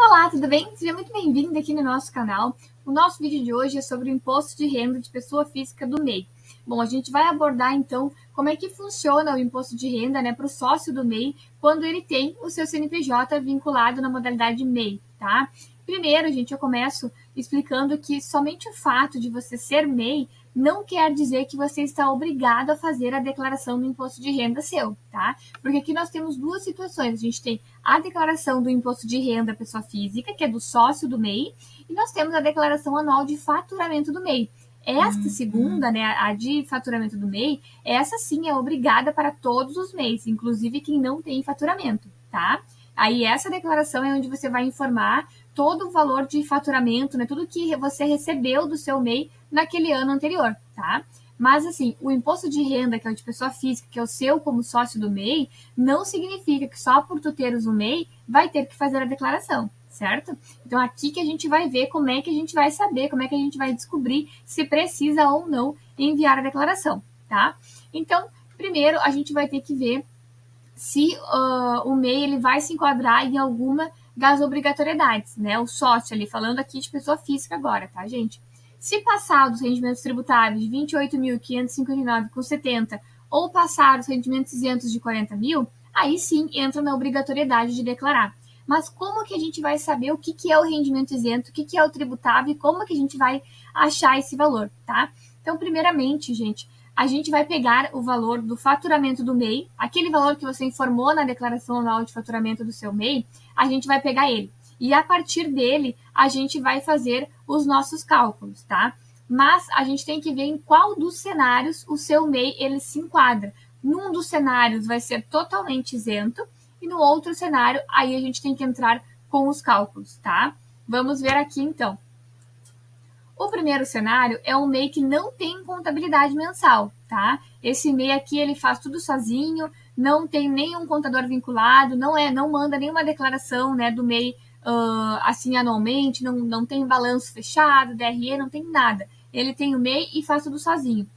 Olá, tudo bem? Seja muito bem-vindo aqui no nosso canal. O nosso vídeo de hoje é sobre o imposto de renda de pessoa física do MEI. Bom, a gente vai abordar então como é que funciona o imposto de renda, para o sócio do MEI quando ele tem o seu CNPJ vinculado na modalidade MEI, tá? Primeiro, gente, eu começo explicando que somente o fato de você ser MEI não quer dizer que você está obrigado a fazer a declaração do imposto de renda seu, tá? Porque aqui nós temos duas situações. A gente tem a declaração do imposto de renda pessoa física, que é do sócio do MEI, e nós temos a declaração anual de faturamento do MEI. Esta segunda, a de faturamento do MEI, essa sim é obrigada para todos os MEIs, inclusive quem não tem faturamento, tá? Aí essa declaração é onde você vai informar todo o valor de faturamento, tudo que você recebeu do seu MEI naquele ano anterior, tá? Mas, assim, o imposto de renda, que é o de pessoa física, que é o seu como sócio do MEI, não significa que só por tu teres o MEI, vai ter que fazer a declaração, certo? Então, aqui que a gente vai ver como é que a gente vai saber, como é que a gente vai descobrir se precisa ou não enviar a declaração, tá? Então, primeiro, a gente vai ter que ver se o MEI ele vai se enquadrar em alguma das obrigatoriedades, O sócio ali, falando aqui de pessoa física agora, tá, gente? Se passar dos rendimentos tributáveis de 28.559,70 ou passar os rendimentos isentos de 40 mil, aí sim entra na obrigatoriedade de declarar. Mas como que a gente vai saber o que é o rendimento isento, o que é o tributável e como que a gente vai achar esse valor, tá? Então, primeiramente, gente, a gente vai pegar o valor do faturamento do MEI, aquele valor que você informou na declaração anual de faturamento do seu MEI, a gente vai pegar ele. E a partir dele, a gente vai fazer os nossos cálculos, tá? Mas a gente tem que ver em qual dos cenários o seu MEI ele se enquadra. Num dos cenários vai ser totalmente isento e no outro cenário, aí a gente tem que entrar com os cálculos, tá? Vamos ver aqui, então. O primeiro cenário é um MEI que não tem contabilidade mensal, tá? Esse MEI aqui, ele faz tudo sozinho, não tem nenhum contador vinculado, não manda nenhuma declaração, do MEI assim anualmente, não tem balanço fechado, DRE, não tem nada. Ele tem o MEI e faz tudo sozinho.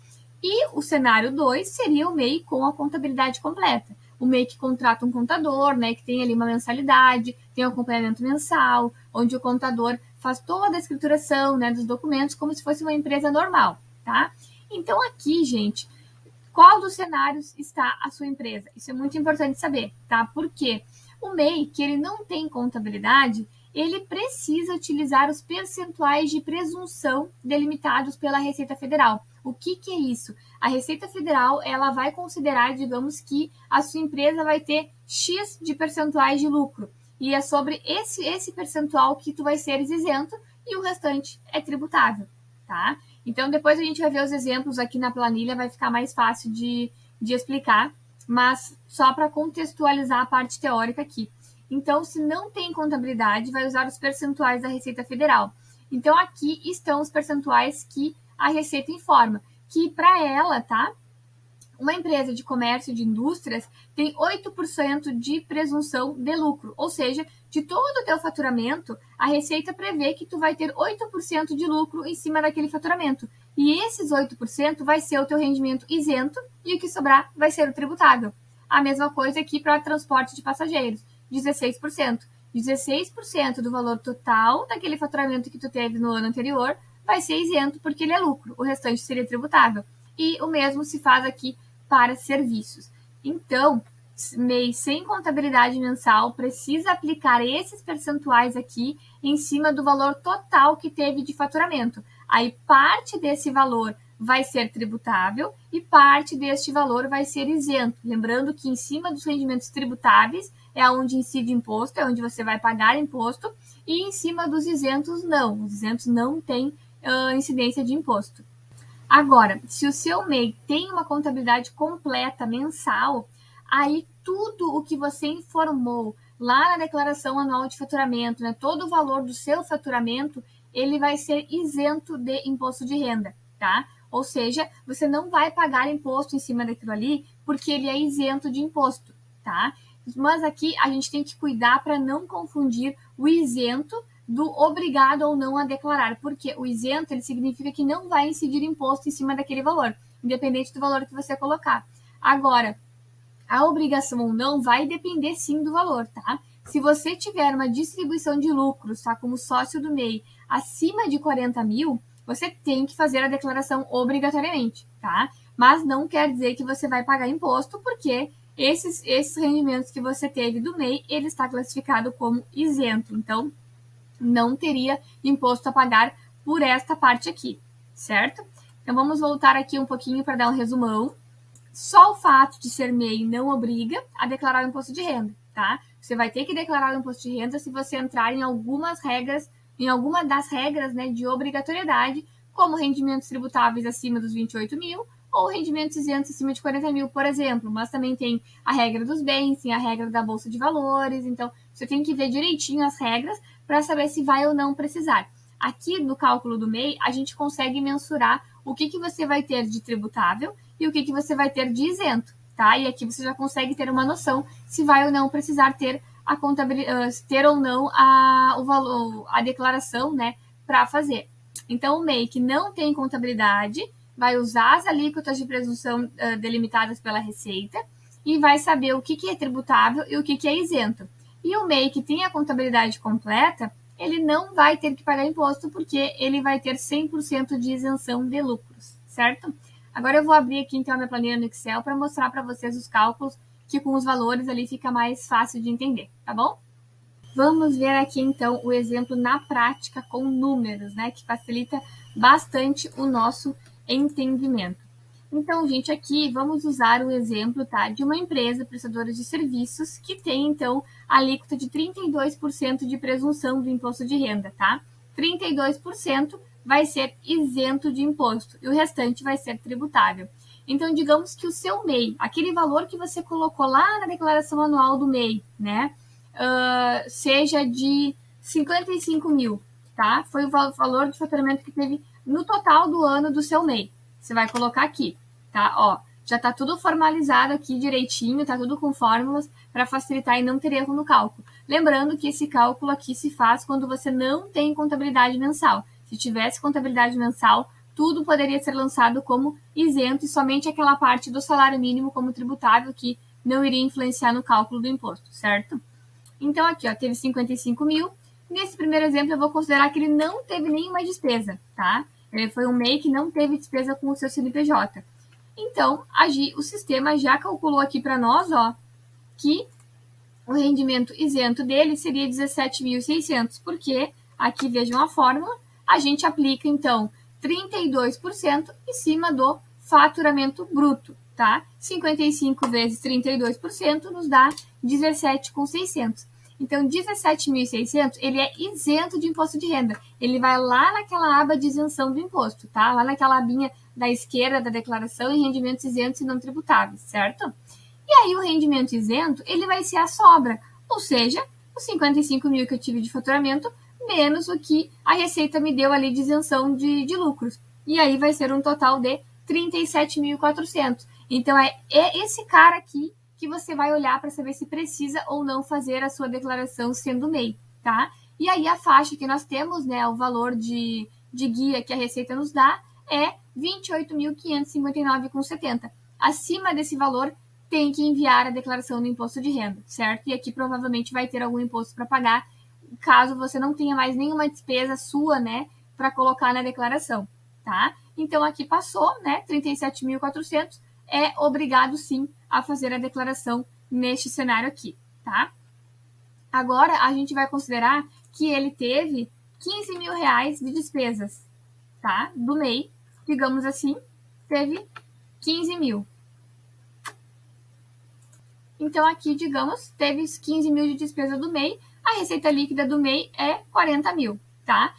E o cenário 2 seria o MEI com a contabilidade completa. O MEI que contrata um contador, que tem ali uma mensalidade, tem um acompanhamento mensal, onde o contador faz toda a escrituração, dos documentos como se fosse uma empresa normal, tá? Então aqui, gente, qual dos cenários está a sua empresa? Isso é muito importante saber, tá? Porque o MEI, que ele não tem contabilidade, ele precisa utilizar os percentuais de presunção delimitados pela Receita Federal. O que é isso? A Receita Federal, ela vai considerar, digamos que a sua empresa vai ter X de percentuais de lucro. E é sobre esse percentual que tu vai ser isento e o restante é tributável, tá? Então, depois a gente vai ver os exemplos aqui na planilha, vai ficar mais fácil de explicar, mas só para contextualizar a parte teórica aqui. Então, se não tem contabilidade, vai usar os percentuais da Receita Federal. Então, aqui estão os percentuais que a Receita informa, que para ela, tá? Uma empresa de comércio de indústrias tem 8% de presunção de lucro, ou seja, de todo o teu faturamento, a Receita prevê que tu vai ter 8% de lucro em cima daquele faturamento. E esses 8% vai ser o teu rendimento isento e o que sobrar vai ser o tributável. A mesma coisa aqui para transporte de passageiros, 16%. 16% do valor total daquele faturamento que tu teve no ano anterior vai ser isento porque ele é lucro, o restante seria tributável. E o mesmo se faz aqui para serviços. Então, MEI sem contabilidade mensal precisa aplicar esses percentuais aqui em cima do valor total que teve de faturamento. Aí, parte desse valor vai ser tributável e parte deste valor vai ser isento. Lembrando que em cima dos rendimentos tributáveis é onde incide imposto, é onde você vai pagar imposto, e em cima dos isentos, não. Os isentos não têm incidência de imposto. Agora, se o seu MEI tem uma contabilidade completa mensal, aí tudo o que você informou lá na declaração anual de faturamento, todo o valor do seu faturamento, ele vai ser isento de imposto de renda, tá? Ou seja, você não vai pagar imposto em cima daquilo ali, porque ele é isento de imposto, tá? Mas aqui a gente tem que cuidar para não confundir o isento do obrigado ou não a declarar, porque o isento ele significa que não vai incidir imposto em cima daquele valor, independente do valor que você colocar. Agora, a obrigação ou não vai depender sim do valor, tá? Se você tiver uma distribuição de lucros, tá, como sócio do MEI, acima de 40 mil, você tem que fazer a declaração obrigatoriamente, tá? Mas não quer dizer que você vai pagar imposto, porque esses rendimentos que você teve do MEI, ele está classificado como isento. Então, não teria imposto a pagar por esta parte aqui, certo? Então, vamos voltar aqui um pouquinho para dar um resumão. Só o fato de ser MEI não obriga a declarar o imposto de renda, tá? Você vai ter que declarar o imposto de renda se você entrar em alguma das regras, né, de obrigatoriedade, como rendimentos tributáveis acima dos 28 mil ou rendimentos isentos acima de 40 mil, por exemplo. Mas também tem a regra dos bens, tem a regra da Bolsa de Valores. Então, você tem que ver direitinho as regras para saber se vai ou não precisar. Aqui no cálculo do MEI, a gente consegue mensurar o que você vai ter de tributável e o que você vai ter de isento, tá? E aqui você já consegue ter uma noção se vai ou não precisar ter a contabilidade, ter ou não o valor, a declaração, né, para fazer. Então, o MEI que não tem contabilidade vai usar as alíquotas de presunção delimitadas pela Receita e vai saber o que é tributável e o que é isento. E o MEI que tem a contabilidade completa, ele não vai ter que pagar imposto porque ele vai ter 100% de isenção de lucros, certo? Agora eu vou abrir aqui então a minha planilha no Excel para mostrar para vocês os cálculos, que com os valores ali fica mais fácil de entender, tá bom? Vamos ver aqui então o exemplo na prática com números, né, que facilita bastante o nosso entendimento. Então, gente, aqui vamos usar o exemplo, tá, de uma empresa prestadora de serviços que tem, então, a alíquota de 32% de presunção do imposto de renda, tá? 32% vai ser isento de imposto e o restante vai ser tributável. Então, digamos que o seu MEI, aquele valor que você colocou lá na declaração anual do MEI, né, seja de 55 mil, tá? Foi o valor de faturamento que teve no total do ano do seu MEI. Você vai colocar aqui, tá? Ó, já tá tudo formalizado aqui direitinho, tá tudo com fórmulas para facilitar e não ter erro no cálculo. Lembrando que esse cálculo aqui se faz quando você não tem contabilidade mensal. Se tivesse contabilidade mensal, tudo poderia ser lançado como isento e somente aquela parte do salário mínimo como tributável que não iria influenciar no cálculo do imposto, certo? Então, aqui, ó, teve 55 mil. Nesse primeiro exemplo, eu vou considerar que ele não teve nenhuma despesa, tá? Ele foi um MEI que não teve despesa com o seu CNPJ. Então, o sistema já calculou aqui para nós, ó, que o rendimento isento dele seria 17.600, porque aqui, vejam a fórmula, a gente aplica, então, 32% em cima do faturamento bruto, tá? 55 vezes 32% nos dá 17.600. Então, 17.600, ele é isento de imposto de renda. Ele vai lá naquela aba de isenção do imposto, tá? Lá naquela abinha da esquerda da declaração em rendimentos isentos e não tributáveis, certo? E aí, o rendimento isento, ele vai ser a sobra, ou seja, os 55 mil que eu tive de faturamento, menos o que a Receita me deu ali de isenção de lucros. E aí vai ser um total de 37.400. Então, é esse cara aqui que você vai olhar para saber se precisa ou não fazer a sua declaração sendo MEI, tá? E aí a faixa que nós temos, né, o valor de guia que a Receita nos dá é 28.559,70. Acima desse valor, tem que enviar a declaração do imposto de renda, certo? E aqui provavelmente vai ter algum imposto para pagar, caso você não tenha mais nenhuma despesa sua, né, para colocar na declaração, tá? Então, aqui passou, né, 37.400, é obrigado sim a fazer a declaração neste cenário aqui, tá? Agora, a gente vai considerar que ele teve 15 mil reais de despesas, tá? Do MEI, digamos assim, teve 15 mil. Então, aqui, digamos, teve 15 mil de despesa do MEI, a receita líquida do MEI é 40 mil, tá?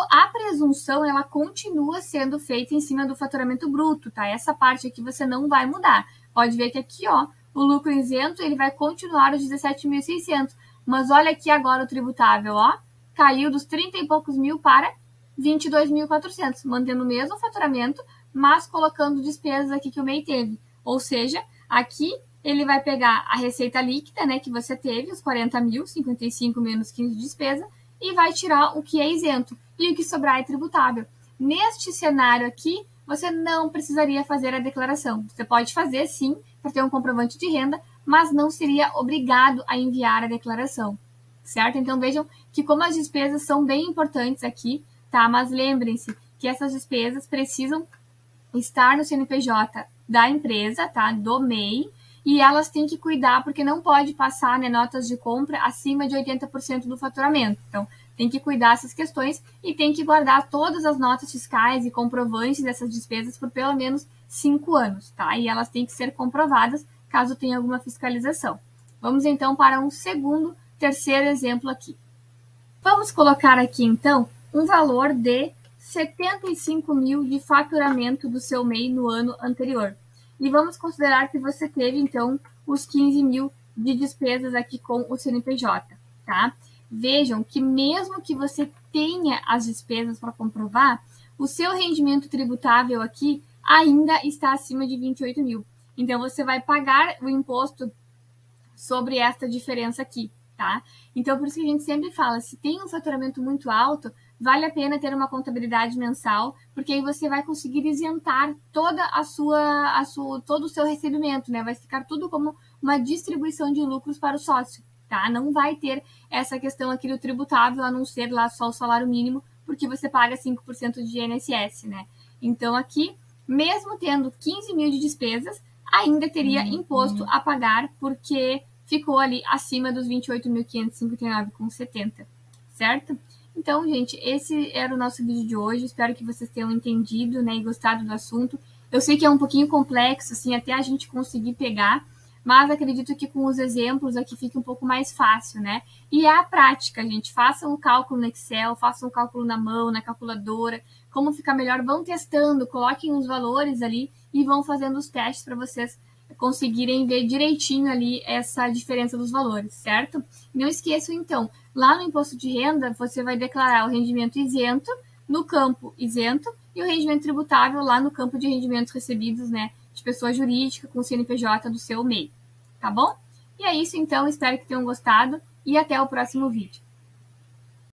A presunção, ela continua sendo feita em cima do faturamento bruto, tá? Essa parte aqui você não vai mudar. Pode ver que aqui, ó, o lucro isento, ele vai continuar os 17.600. Mas olha aqui agora o tributável, ó, caiu dos 30 e poucos mil para 22.400, mantendo o mesmo faturamento, mas colocando despesas aqui que o MEI teve. Ou seja, aqui ele vai pegar a receita líquida, né, que você teve, os 40 mil, 55 menos 15 de despesa, e vai tirar o que é isento. E o que sobrar é tributável. Neste cenário aqui, você não precisaria fazer a declaração. Você pode fazer, sim, para ter um comprovante de renda, mas não seria obrigado a enviar a declaração, certo? Então, vejam que como as despesas são bem importantes aqui, tá? Mas lembrem-se que essas despesas precisam estar no CNPJ da empresa, tá? Do MEI, e elas têm que cuidar, porque não pode passar, né, notas de compra acima de 80% do faturamento. Então, tem que cuidar dessas questões e tem que guardar todas as notas fiscais e comprovantes dessas despesas por pelo menos 5 anos, tá? E elas têm que ser comprovadas caso tenha alguma fiscalização. Vamos então para um terceiro exemplo aqui. Vamos colocar aqui então um valor de 75 mil de faturamento do seu MEI no ano anterior. E vamos considerar que você teve, então, os 15 mil de despesas aqui com o CNPJ, tá? Vejam que mesmo que você tenha as despesas para comprovar, o seu rendimento tributável aqui ainda está acima de 28 mil. Então, você vai pagar o imposto sobre esta diferença aqui, tá? Então, por isso que a gente sempre fala, se tem um faturamento muito alto, vale a pena ter uma contabilidade mensal, porque aí você vai conseguir isentar toda todo o seu recebimento, né? Vai ficar tudo como uma distribuição de lucros para o sócio, tá? Não vai ter essa questão aqui do tributável, a não ser lá só o salário mínimo, porque você paga 5% de INSS, né? Então, aqui, mesmo tendo 15 mil de despesas, ainda teria imposto a pagar, porque ficou ali acima dos 28.559,70, certo? Então, gente, esse era o nosso vídeo de hoje. Espero que vocês tenham entendido, né, e gostado do assunto. Eu sei que é um pouquinho complexo, assim, até a gente conseguir pegar, mas acredito que com os exemplos aqui fica um pouco mais fácil, né? E é a prática, gente. Façam o cálculo no Excel, façam o cálculo na mão, na calculadora, como ficar melhor, vão testando, coloquem os valores ali e vão fazendo os testes para vocês conseguirem ver direitinho ali essa diferença dos valores, certo? Não esqueçam, então, lá no imposto de renda, você vai declarar o rendimento isento no campo isento e o rendimento tributável lá no campo de rendimentos recebidos, né, de pessoa jurídica com o CNPJ do seu MEI, tá bom? E é isso, então, espero que tenham gostado e até o próximo vídeo.